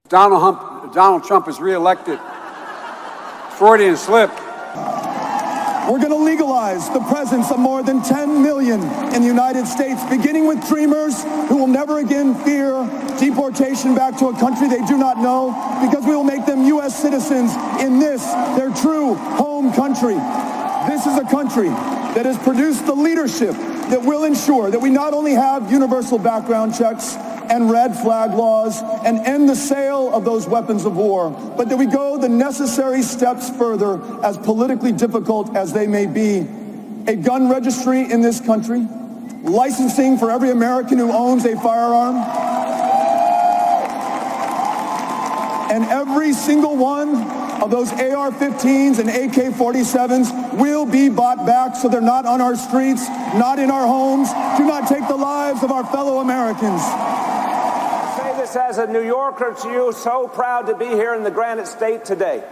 Donald Trump is reelected. Freudian slip. We're going to legalize the presence of more than 10 million in the United States, beginning with dreamers who will never again fear deportation back to a country they do not know, because we will make them U.S. citizens in this, their true home country. This is a country that has produced the leadership that will ensure that we not only have universal background checks and red flag laws and end the sale of those weapons of war, but that we go the necessary steps further, as politically difficult as they may be. A gun registry in this country, licensing for every American who owns a firearm, and every single one of those AR-15s and AK-47s will be bought back so they're not on our streets, not in our homes, do not take the lives of our fellow Americans. As a New Yorker to you, so proud to be here in the Granite State today.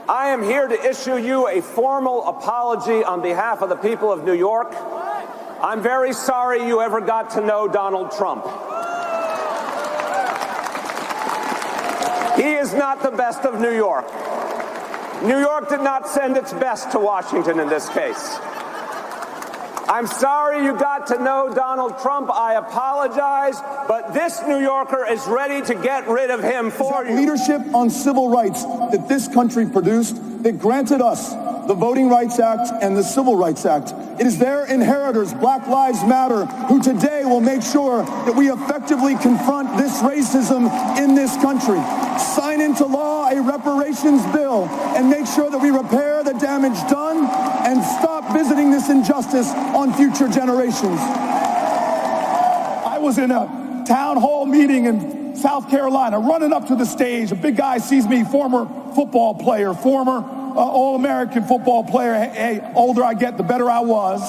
I am here to issue you a formal apology on behalf of the people of New York. I'm very sorry you ever got to know Donald Trump. He is not the best of New York. New York did not send its best to Washington in this case. I'm sorry you got to know Donald Trump. I apologize, but this New Yorker is ready to get rid of him for you. Leadership on civil rights that this country produced, that granted us the Voting Rights Act and the Civil Rights Act. It is their inheritors, Black Lives Matter, who today will make sure that we effectively confront this racism in this country. Sign into law a reparations bill and make sure that we repair the damage done and stop visiting this injustice on future generations. I was in a town hall meeting in South Carolina, running up to the stage. A big guy sees me, former football player, former All-American football player. Hey, older I get, the better I was.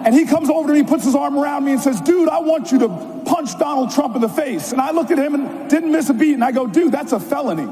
And he comes over to me, puts his arm around me and says, dude, I want you to punch Donald Trump in the face. And I looked at him and didn't miss a beat. And I go, dude, that's a felony.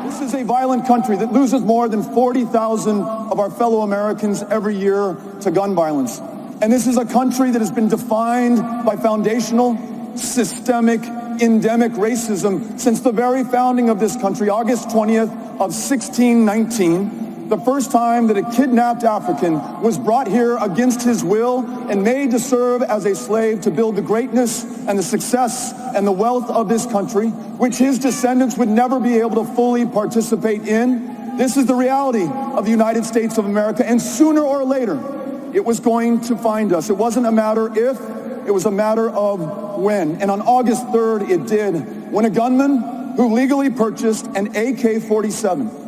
This is a violent country that loses more than 40,000 of our fellow Americans every year to gun violence. And this is a country that has been defined by foundational, systemic, endemic racism since the very founding of this country, August 20th of 1619, the first time that a kidnapped African was brought here against his will and made to serve as a slave to build the greatness and the success and the wealth of this country, which his descendants would never be able to fully participate in. This is the reality of the United States of America, and sooner or later, it was going to find us. It wasn't a matter if, it was a matter of when. And on August 3rd, it did, when a gunman who legally purchased an AK-47,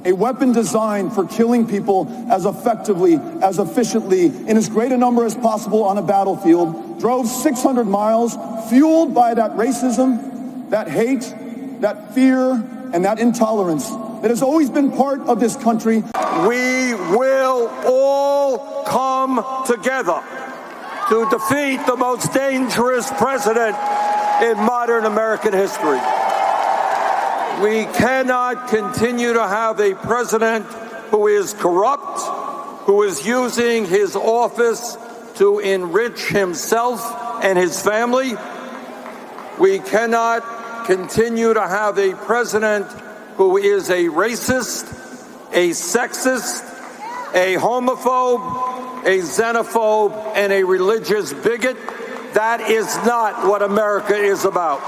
a weapon designed for killing people as effectively, as efficiently, in as great a number as possible on a battlefield, drove 600 miles, fueled by that racism, that hate, that fear, and that intolerance that has always been part of this country. We will all come together to defeat the most dangerous president in modern American history. We cannot continue to have a president who is corrupt, who is using his office to enrich himself and his family. We cannot continue to have a president who is a racist, a sexist, a homophobe, a xenophobe, and a religious bigot. That is not what America is about.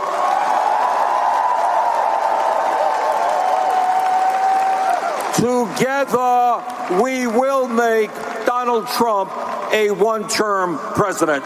Together, we will make Donald Trump a one-term president.